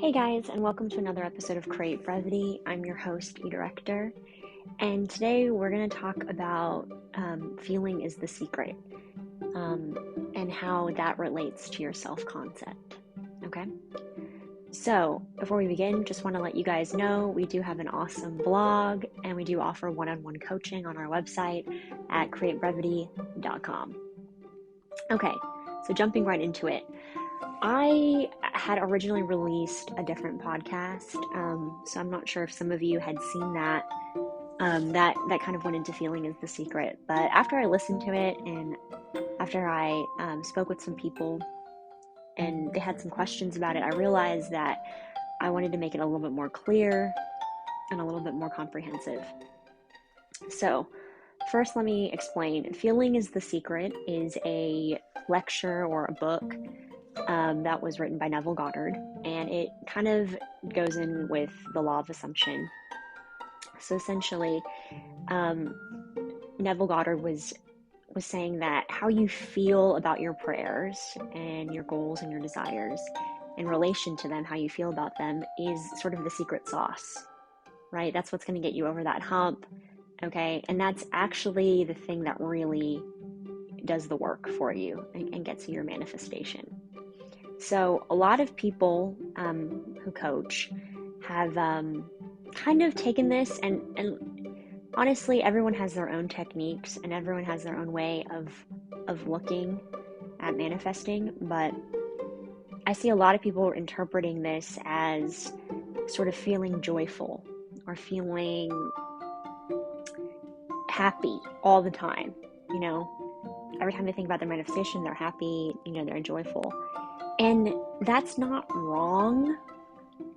Hey guys, and welcome to another episode of Create Brevity. I'm your host, eDirector, and today we're going to talk about feeling is the secret and how that relates to your self-concept. Okay? So, before we begin, just want to let you guys know we do have an awesome blog and we do offer one-on-one coaching on our website at createbrevity.com. Okay, so jumping right into it. I had originally released a different podcast, so I'm not sure if some of you had seen that. That kind of went into feeling is the secret. But after I listened to it and after I spoke with some people and they had some questions about it, I realized that I wanted to make it a little bit more clear and a little bit more comprehensive. So first, let me explain. Feeling is the Secret is a lecture or a book that was written by Neville Goddard, and it kind of goes in with the law of assumption. So essentially, Neville Goddard was saying that how you feel about your prayers and your goals and your desires in relation to them, how you feel about them, is sort of the secret sauce, right? That's what's going to get you over that hump, okay? And that's actually the thing that really does the work for you and gets you your manifestation. So a lot of people who coach have kind of taken this and honestly, everyone has their own techniques and everyone has their own way of looking at manifesting, but I see a lot of people interpreting this as sort of feeling joyful or feeling happy all the time, you know. Every time they think about their manifestation, they're happy, you know, they're joyful. And that's not wrong,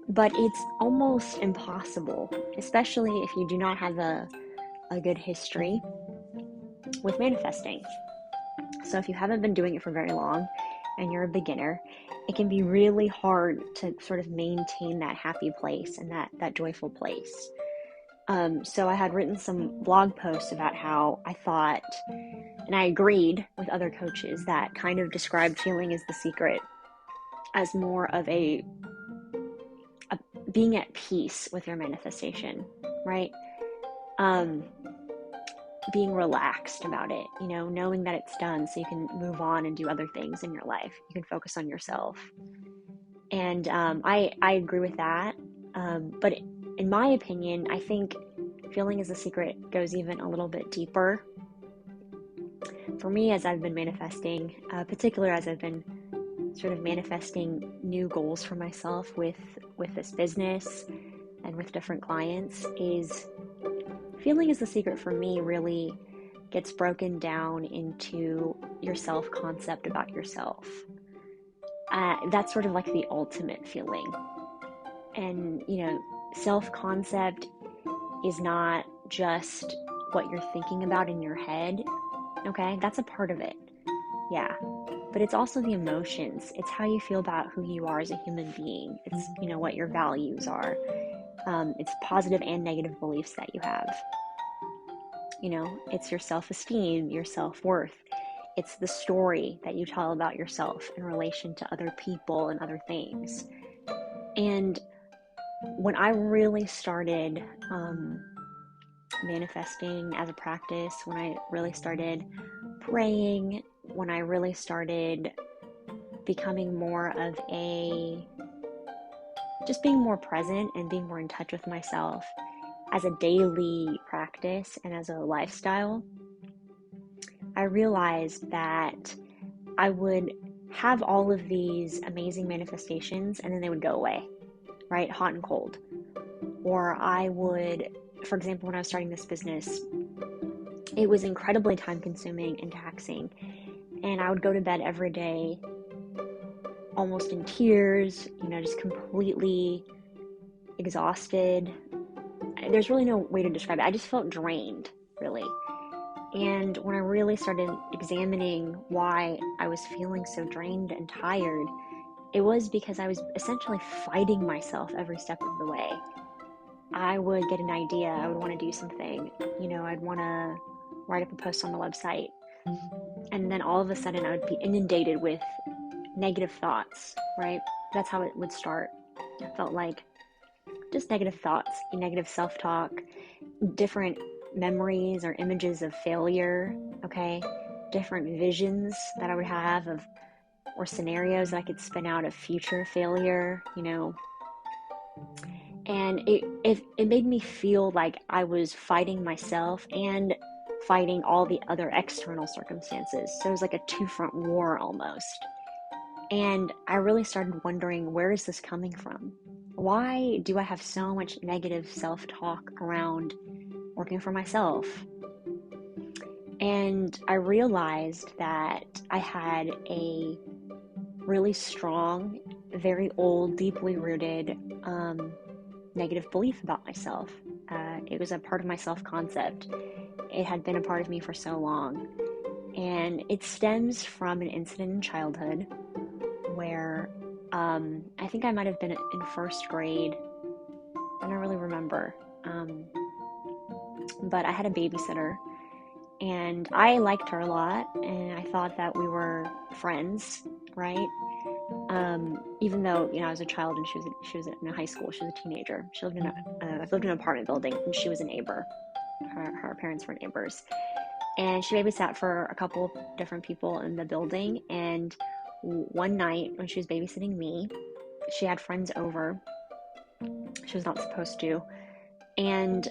but it's almost impossible, especially if you do not have a good history with manifesting. So if you haven't been doing it for very long and you're a beginner, it can be really hard to sort of maintain that happy place and that joyful place. So I had written some blog posts about how I thought, and I agreed with other coaches that kind of described feeling is the secret as more of a being at peace with your manifestation, right? Being relaxed about it, you know, knowing that it's done so you can move on and do other things in your life. You can focus on yourself. And I agree with that. But in my opinion, I think feeling is the secret goes even a little bit deeper. For me, as I've been manifesting, particularly as I've been sort of manifesting new goals for myself with this business and with different clients, is feeling is the secret for me really gets broken down into your self-concept about yourself. That's sort of like the ultimate feeling. And, you know, self-concept is not just what you're thinking about in your head, okay? That's a part of it, yeah. But it's also the emotions. It's how you feel about who you are as a human being. It's, you know, what your values are. It's positive and negative beliefs that you have. You know, it's your self-esteem, your self-worth. It's the story that you tell about yourself in relation to other people and other things. And when I really started manifesting as a practice, when I really started praying, when I really started becoming more of just being more present and being more in touch with myself as a daily practice and as a lifestyle, I realized that I would have all of these amazing manifestations and then they would go away, right? Hot and cold. Or I would, for example, when I was starting this business, it was incredibly time consuming and taxing. And I would go to bed every day almost in tears, you know, just completely exhausted. There's really no way to describe it. I just felt drained, really. And when I really started examining why I was feeling so drained and tired, it was because I was essentially fighting myself every step of the way. I would get an idea, I would want to do something, you know, I'd want to write up a post on the website, and then all of a sudden I would be inundated with negative thoughts, right? That's how it would start. I felt like just negative thoughts, negative self-talk, different memories or images of failure, okay? Different visions that I would have of, or scenarios that I could spin out of future failure, and it made me feel like I was fighting myself and fighting all the other external circumstances. So it was like a two-front war almost. And I really started wondering, where is this coming from? Why do I have so much negative self-talk around working for myself? And I realized that I had a really strong, very old, deeply rooted negative belief about myself. It was a part of my self-concept. It had been a part of me for so long. And it stems from an incident in childhood where I think I might have been in first grade. I don't really remember. But I had a babysitter, and I liked her a lot, and I thought that we were friends, right? Even though, I was a child and she was in high school, she was a teenager. She lived I lived in an apartment building, and she was a neighbor. Her parents were neighbors. And she babysat for a couple different people in the building. And one night when she was babysitting me, she had friends over. She was not supposed to. And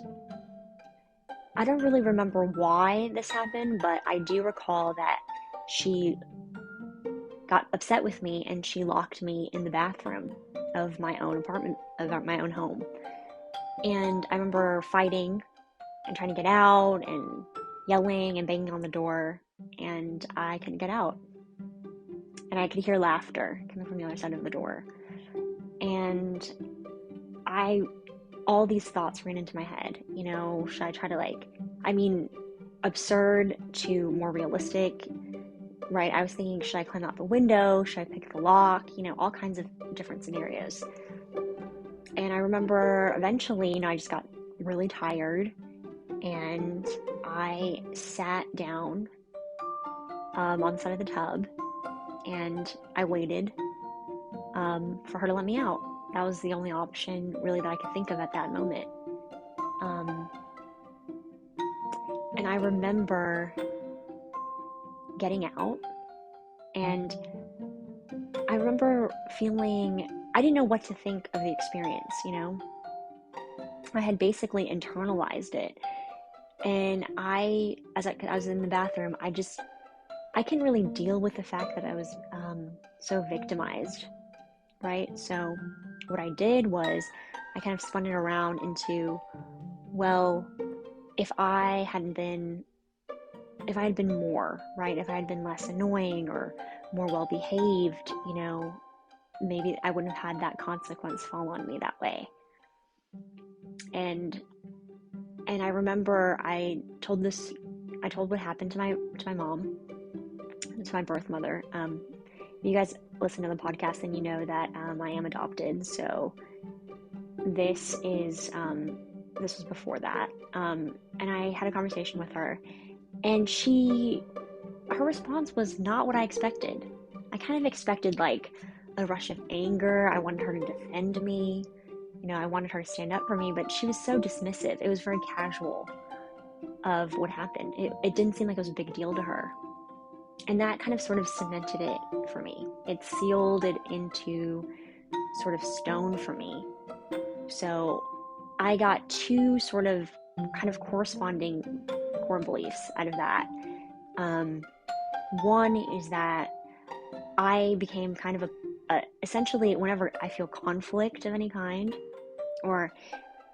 I don't really remember why this happened, but I do recall that she got upset with me and she locked me in the bathroom of my own apartment, of my own home. And I remember fighting and trying to get out and yelling and banging on the door, and I couldn't get out. And I could hear laughter coming from the other side of the door. And all these thoughts ran into my head. Should I try to absurd to more realistic, right? I was thinking, should I climb out the window? Should I pick the lock? All kinds of different scenarios. And I remember eventually, I just got really tired, and I sat down on the side of the tub, and I waited for her to let me out. That was the only option really that I could think of at that moment. And I remember getting out, and I remember feeling, I didn't know what to think of the experience, I had basically internalized it. And as I was in the bathroom, I couldn't really deal with the fact that I was so victimized, right? So what I did was I kind of spun it around into, well, if I had been more, right? If I had been less annoying or more well-behaved, maybe I wouldn't have had that consequence fall on me that way. And I remember I told what happened to my mom, to my birth mother. If you guys listen to the podcast, then you know that I am adopted. So this was before that. And I had a conversation with her, and her response was not what I expected. I kind of expected like a rush of anger. I wanted her to defend me. I wanted her to stand up for me, but she was so dismissive. It was very casual of what happened. It didn't seem like it was a big deal to her. And that kind of sort of cemented it for me. It sealed it into sort of stone for me. So I got two sort of kind of corresponding core beliefs out of that. One is that I became kind of essentially, whenever I feel conflict of any kind or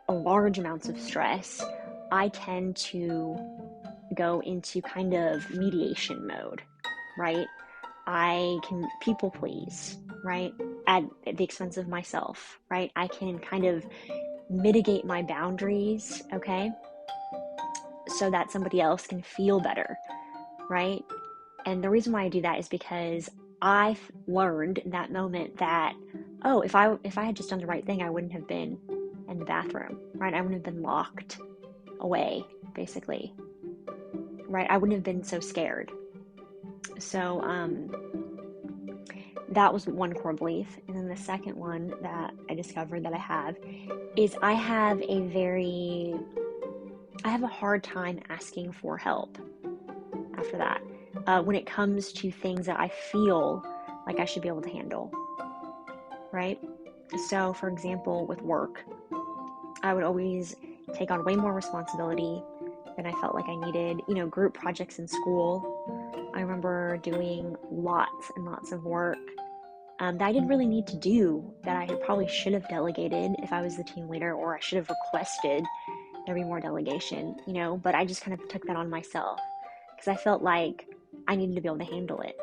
a large amounts of stress, I tend to go into kind of mediation mode, right? I can people please, right? At the expense of myself, right? I can kind of mitigate my boundaries, okay? So that somebody else can feel better, right? And the reason why I do that is because I learned in that moment that, if I had just done the right thing, I wouldn't have been in the bathroom, right? I wouldn't have been locked away, basically, right? I wouldn't have been so scared. So that was one core belief. And then the second one that I discovered that I have is I have a hard time asking for help after that. When it comes to things that I feel like I should be able to handle, right? So, for example, with work, I would always take on way more responsibility than I felt like I needed. Group projects in school, I remember doing lots and lots of work that I didn't really need to do, that I probably should have delegated if I was the team leader, or I should have requested there be more delegation, but I just kind of took that on myself because I felt like I needed to be able to handle it,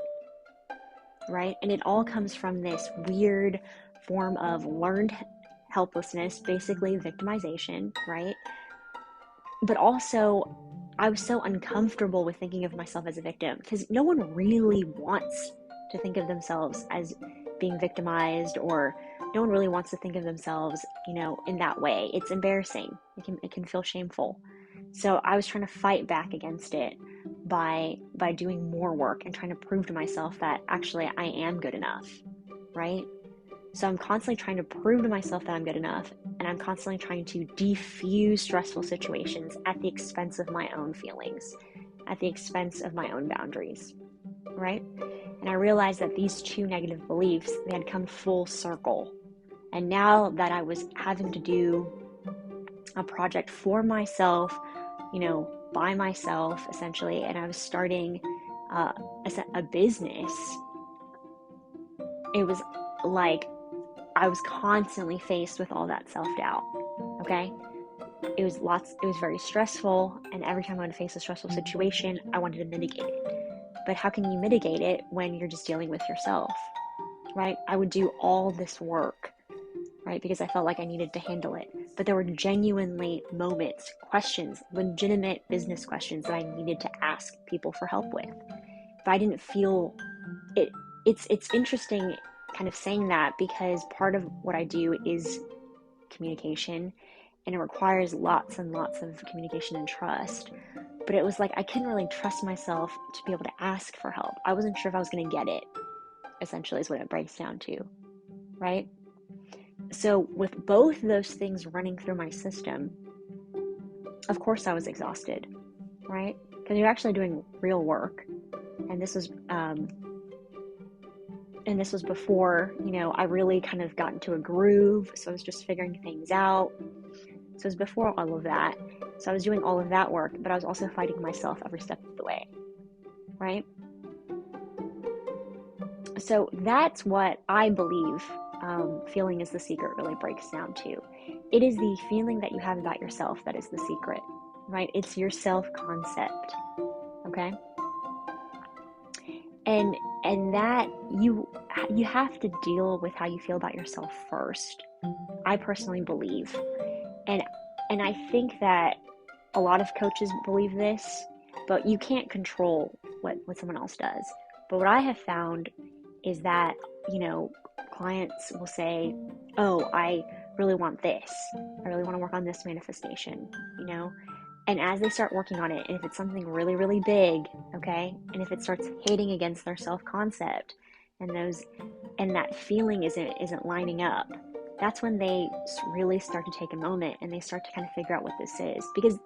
right? And it all comes from this weird form of learned helplessness, basically victimization, right? But also, I was so uncomfortable with thinking of myself as a victim because no one really wants to think of themselves as being victimized, or no one really wants to think of themselves, in that way. It's embarrassing. It can feel shameful. So I was trying to fight back against it by doing more work and trying to prove to myself that actually I am good enough, right? So I'm constantly trying to prove to myself that I'm good enough, and I'm constantly trying to defuse stressful situations at the expense of my own feelings, at the expense of my own boundaries, right? And I realized that these two negative beliefs, they had come full circle. And now that I was having to do a project for myself, by myself, essentially, and I was starting a business, it was like I was constantly faced with all that self-doubt, okay? It was very stressful, and every time I would face a stressful situation, I wanted to mitigate it. But how can you mitigate it when you're just dealing with yourself, right? I would do all this work, right, because I felt like I needed to handle it. But there were genuinely moments, questions, legitimate business questions that I needed to ask people for help with. But I didn't feel it. It's interesting kind of saying that, because part of what I do is communication, and it requires lots and lots of communication and trust. But it was like I couldn't really trust myself to be able to ask for help. I wasn't sure if I was going to get it, essentially, is what it breaks down to, right? So with both those things running through my system, of course I was exhausted, right? Because you're actually doing real work. And this was before, I really kind of got into a groove. So I was just figuring things out. So it was before all of that. So I was doing all of that work, but I was also fighting myself every step of the way, right? So that's what I believe feeling is the secret really breaks down to. It is the feeling that you have about yourself that is the secret, right? It's your self-concept, okay? And that you have to deal with how you feel about yourself first. I personally believe. And I think that a lot of coaches believe this, but you can't control what someone else does. But what I have found is that, clients will say, oh, I really want this. I really want to work on this manifestation, And as they start working on it, and if it's something really, really big, okay, and if it starts hitting against their self-concept, and that feeling isn't lining up, that's when they really start to take a moment and they start to kind of figure out what this is. Because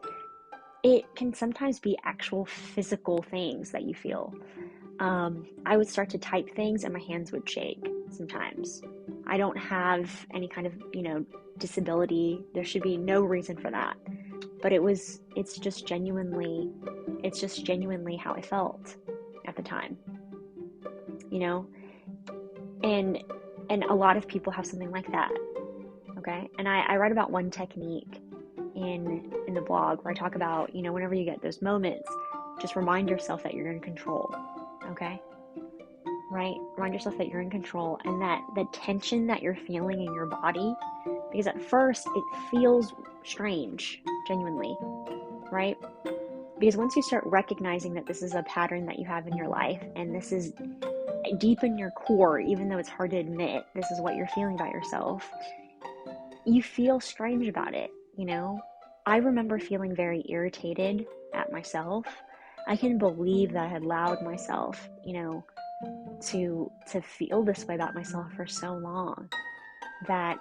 it can sometimes be actual physical things that you feel. I would start to type things and my hands would shake sometimes. I don't have any kind of, disability. There should be no reason for that. But it's just genuinely how I felt at the time, and a lot of people have something like that. Okay. And I write about one technique in the blog where I talk about, whenever you get those moments, just remind yourself that you're in control. Okay. Right? Remind yourself that you're in control, and that the tension that you're feeling in your body, because at first it feels strange, genuinely, right? Because once you start recognizing that this is a pattern that you have in your life, and this is deep in your core, even though it's hard to admit, this is what you're feeling about yourself, you feel strange about it, I remember feeling very irritated at myself. I couldn't believe that I had allowed myself, to feel this way about myself for so long that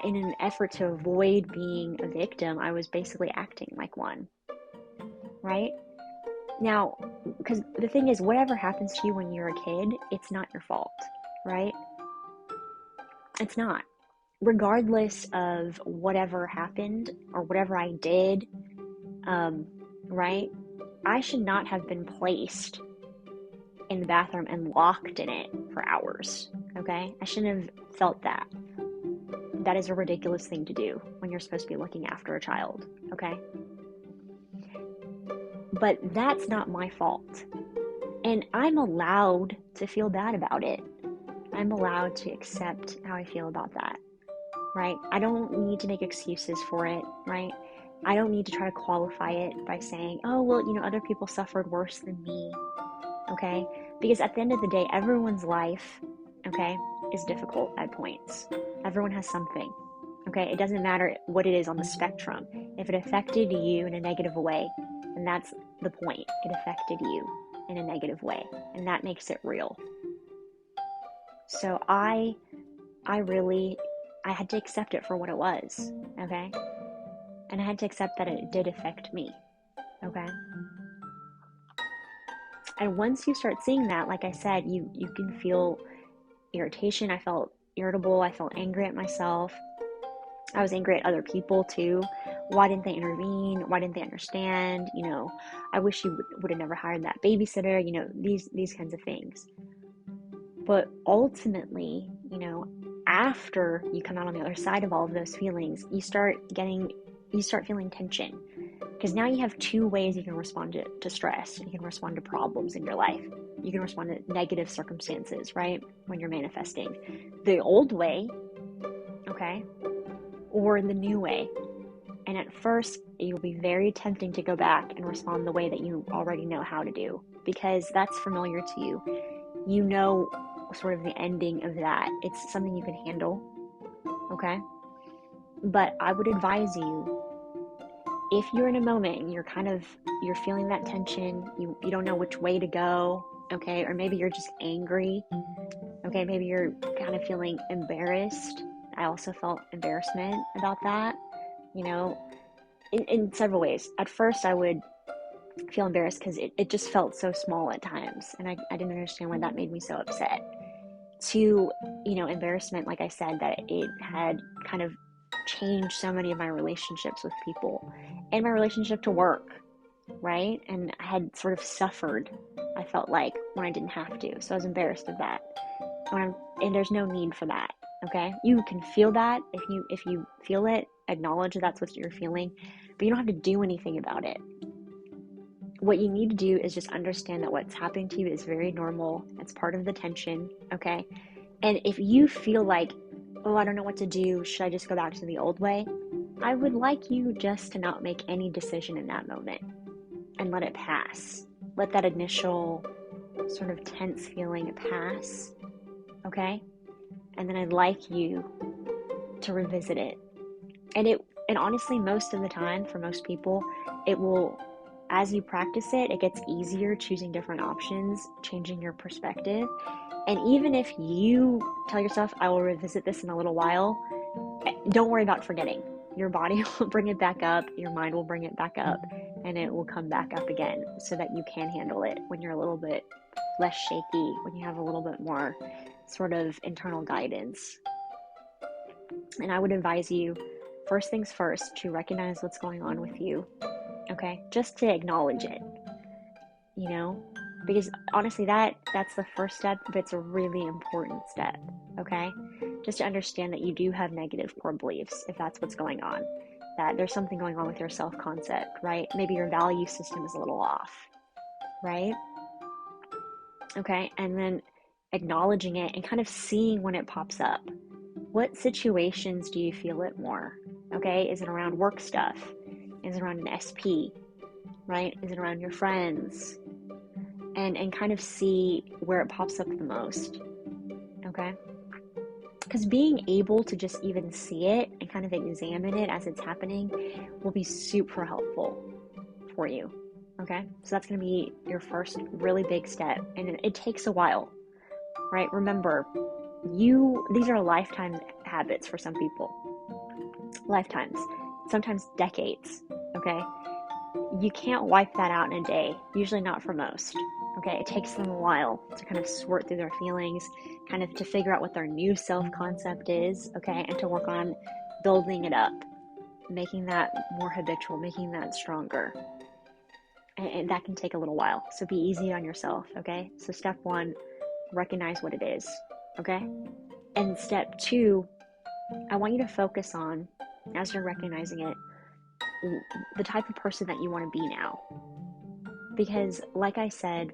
in an effort to avoid being a victim, I was basically acting like one, right? Now, because the thing is, whatever happens to you when you're a kid, it's not your fault, right? It's not. Regardless of whatever happened or whatever I did, right? I should not have been placed in the bathroom and locked in it for hours, okay? I shouldn't have felt that. That is a ridiculous thing to do when you're supposed to be looking after a child, okay? But that's not my fault. And I'm allowed to feel bad about it. I'm allowed to accept how I feel about that, right? I don't need to make excuses for it, right? I don't need to try to qualify it by saying, oh, well, other people suffered worse than me, okay? Because at the end of the day, everyone's life, okay, is difficult at points. Everyone has something, okay? It doesn't matter what it is on the spectrum. If it affected you in a negative way, and that's the point, it affected you in a negative way, and that makes it real. So I had to accept it for what it was, okay? And I had to accept that it did affect me, okay? And once you start seeing that, like I said, you can feel irritation. I felt irritable. I felt angry at myself. I was angry at other people too. Why didn't they intervene? Why didn't they understand? I wish you would have never hired that babysitter, these kinds of things. But ultimately, after you come out on the other side of all of those feelings, you start feeling tension. Because now you have two ways you can respond to stress. You can respond to problems in your life. You can respond to negative circumstances, right? When you're manifesting. The old way, okay? Or the new way. And at first, it will be very tempting to go back and respond the way that you already know how to do. Because that's familiar to you. You know sort of the ending of that. It's something you can handle, okay? But I would advise you, if you're in a moment and you're feeling that tension, you don't know which way to go, okay? Or maybe you're just angry, okay? Maybe you're kind of feeling embarrassed. I also felt embarrassment about that, in several ways. At first, I would feel embarrassed because it just felt so small at times, and I didn't understand why that made me so upset. To, embarrassment, like I said, that it had kind of changed so many of my relationships with people and my relationship to work, right? And I had sort of suffered, I felt like, when I didn't have to. So I was embarrassed of that. And there's no need for that, okay? You can feel that. If you feel it, acknowledge that's what you're feeling, but you don't have to do anything about it. What you need to do is just understand that what's happening to you is very normal. It's part of the tension, okay? And if you feel like, oh, I don't know what to do, should I just go back to the old way? I would like you just to not make any decision in that moment and let it pass. Let that initial sort of tense feeling pass, okay? And then I'd like you to revisit it. And honestly, most of the time, for most people, it will, as you practice it, it gets easier choosing different options, changing your perspective. And even if you tell yourself, I will revisit this in a little while, don't worry about forgetting. Your body will bring it back up, your mind will bring it back up, and it will come back up again so that you can handle it when you're a little bit less shaky, when you have a little bit more sort of internal guidance. And I would advise you, first things first, to recognize what's going on with you, okay? Just to acknowledge it, because honestly, that's the first step, but it's a really important step, okay? Just to understand that you do have negative core beliefs, if that's what's going on, that there's something going on with your self-concept, right? Maybe your value system is a little off, right? Okay, and then acknowledging it and kind of seeing when it pops up. What situations do you feel it more? Okay, is it around work stuff? Is it around an SP, right? Is it around your friends? And kind of see where it pops up the most, okay? Because being able to just even see it and kind of examine it as it's happening will be super helpful for you, okay? So that's going to be your first really big step, and it takes a while, right? Remember, these are lifetime habits for some people. Lifetimes, sometimes decades, okay? You can't wipe that out in a day, usually not for most, okay? It takes them a while to kind of sort through their feelings, kind of to figure out what their new self-concept is, okay? And to work on building it up, making that more habitual, making that stronger. And that can take a little while. So be easy on yourself, okay? So step 1, recognize what it is, okay? And step 2, I want you to focus on, as you're recognizing it, the type of person that you want to be now. Because, like I said,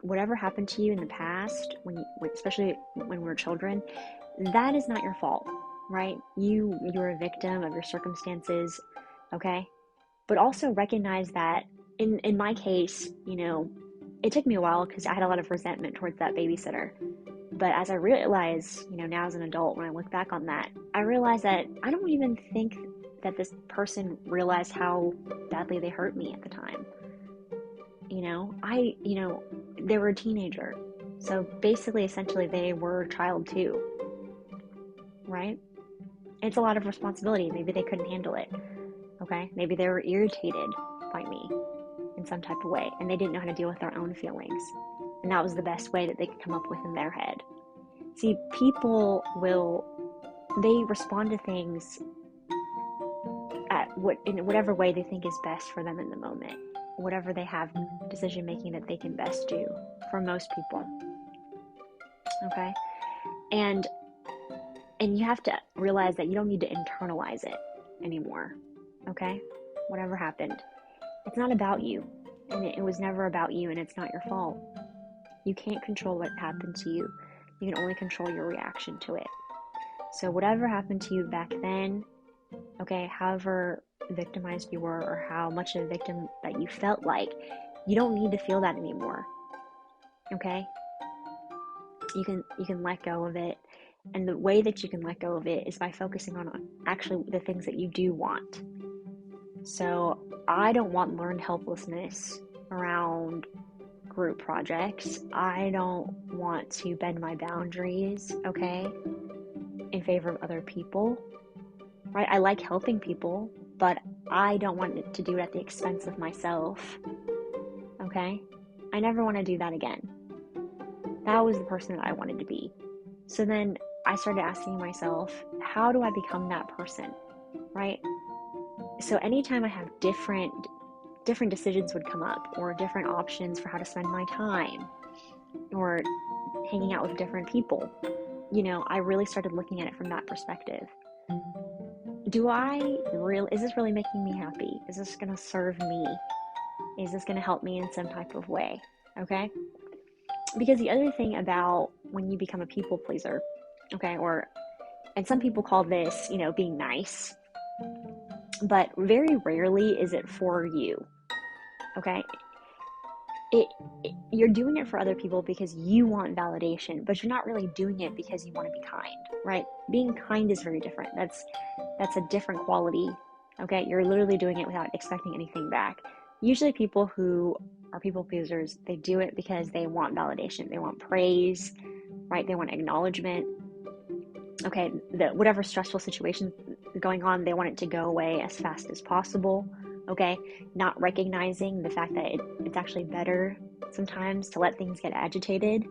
whatever happened to you in the past, especially when we were children, that is not your fault, right? You're a victim of your circumstances, okay? But also recognize that in my case, it took me a while because I had a lot of resentment towards that babysitter. But as I realize, now as an adult, when I look back on that, I realize that I don't even think that this person realized how badly they hurt me at the time. They were a teenager. So basically, essentially, they were a child too, right? It's a lot of responsibility. Maybe they couldn't handle it, okay? Maybe they were irritated by me in some type of way, and they didn't know how to deal with their own feelings. And that was the best way that they could come up with in their head. See, people they respond to things in whatever way they think is best for them in the moment. Whatever they have decision making that they can best do for most people. Okay? And you have to realize that you don't need to internalize it anymore. Okay? Whatever happened. It's not about you. And it was never about you, and it's not your fault. You can't control what happened to you. You can only control your reaction to it. So whatever happened to you back then, okay, however victimized you were or how much of a victim that you felt like, you don't need to feel that anymore. Okay? You can let go of it. And the way that you can let go of it is by focusing on actually the things that you do want. So I don't want learned helplessness around group projects. I don't want to bend my boundaries, okay, in favor of other people, right? I like helping people, but I don't want to do it at the expense of myself, okay? I never want to do that again. That was the person that I wanted to be. So then I started asking myself, how do I become that person, right? So anytime I have different decisions would come up, or different options for how to spend my time, or hanging out with different people, I really started looking at it from that perspective. Is this really making me happy? Is this going to serve me? Is this going to help me in some type of way? Okay? Because the other thing about when you become a people pleaser, okay, and some people call this, being nice, but very rarely is it for you. Okay? You're doing it for other people because you want validation, but you're not really doing it because you want to be kind, right? Being kind is very different. That's a different quality, okay? You're literally doing it without expecting anything back. Usually people who are people pleasers, they do it because they want validation. They want praise, right? They want acknowledgement. Okay, whatever stressful situation going on, they want it to go away as fast as possible. Okay, not recognizing the fact that it's actually better sometimes to let things get agitated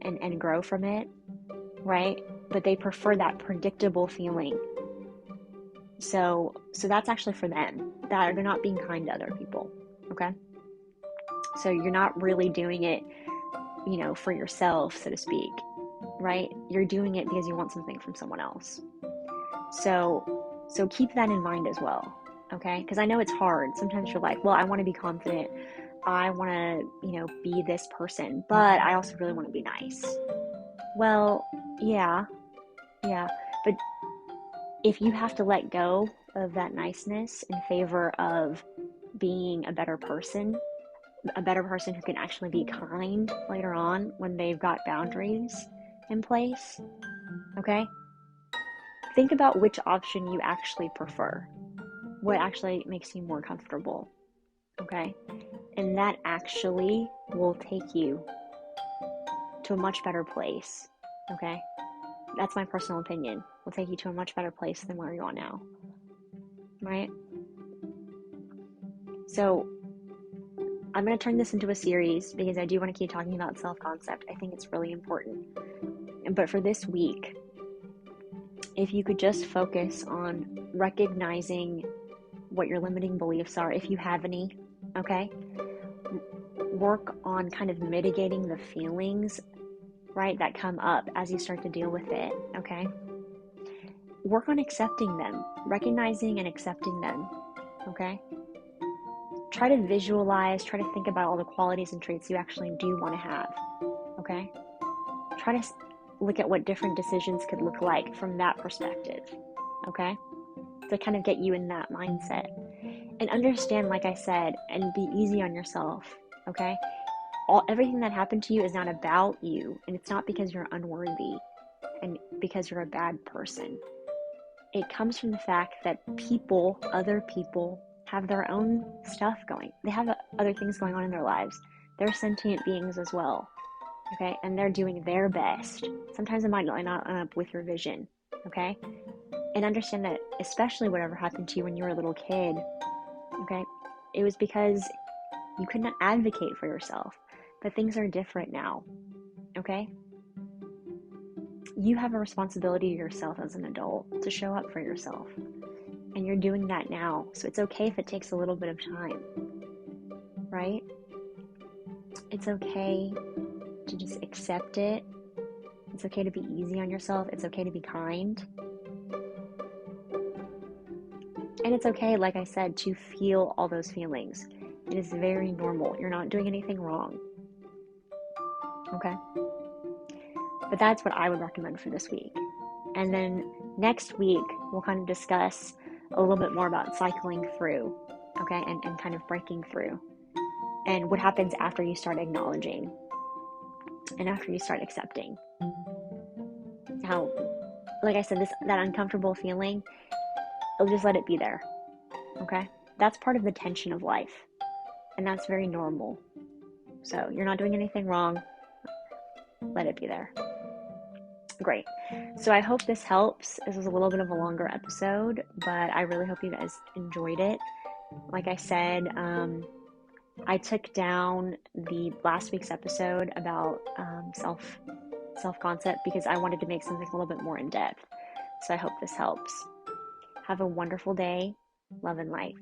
and grow from it, right? But they prefer that predictable feeling. So that's actually for them. They're not being kind to other people, okay? So you're not really doing it, for yourself, so to speak, right? You're doing it because you want something from someone else. So keep that in mind as well. Okay? Because I know it's hard. Sometimes you're like, well, I want to be confident. I want to, be this person, but I also really want to be nice. Well, yeah. But if you have to let go of that niceness in favor of being a better person who can actually be kind later on when they've got boundaries in place, okay? Think about which option you actually prefer. What actually makes you more comfortable, okay? And that actually will take you to a much better place. Okay? That's my personal opinion. Will take you to a much better place than where you are now. Right? So I'm going to turn this into a series because I do want to keep talking about self-concept. I think it's really important. But for this week, if you could just focus on recognizing what your limiting beliefs are, if you have any, okay? Work on kind of mitigating the feelings, right, that come up as you start to deal with it, okay? Work on accepting them, recognizing and accepting them, okay? Try to visualize, try to think about all the qualities and traits you actually do want to have, okay? Try to look at what different decisions could look like from that perspective, okay? To kind of get you in that mindset. And understand, like I said, and be easy on yourself, okay? Everything that happened to you is not about you, and it's not because you're unworthy and because you're a bad person. It comes from the fact that people, other people, have their own stuff going. They have other things going on in their lives. They're sentient beings as well, okay? And they're doing their best. Sometimes it might not line up with your vision, okay? And understand that, especially whatever happened to you when you were a little kid, okay, it was because you could not advocate for yourself. But things are different now, okay? You have a responsibility to yourself as an adult to show up for yourself. And you're doing that now. So it's okay if it takes a little bit of time, right? It's okay to just accept it. It's okay to be easy on yourself. It's okay to be kind. And it's okay, like I said, to feel all those feelings. It is very normal. You're not doing anything wrong. Okay? But that's what I would recommend for this week. And then next week, we'll kind of discuss a little bit more about cycling through, okay? And kind of breaking through. And what happens after you start acknowledging and after you start accepting. How, like I said, that uncomfortable feeling, you'll just let it be there, okay? That's part of the tension of life, and that's very normal. So you're not doing anything wrong. Let it be there. Great. So I hope this helps. This was a little bit of a longer episode, but I really hope you guys enjoyed it. Like I said, I took down the last week's episode about self-concept because I wanted to make something a little bit more in depth. So I hope this helps. Have a wonderful day. Love and light.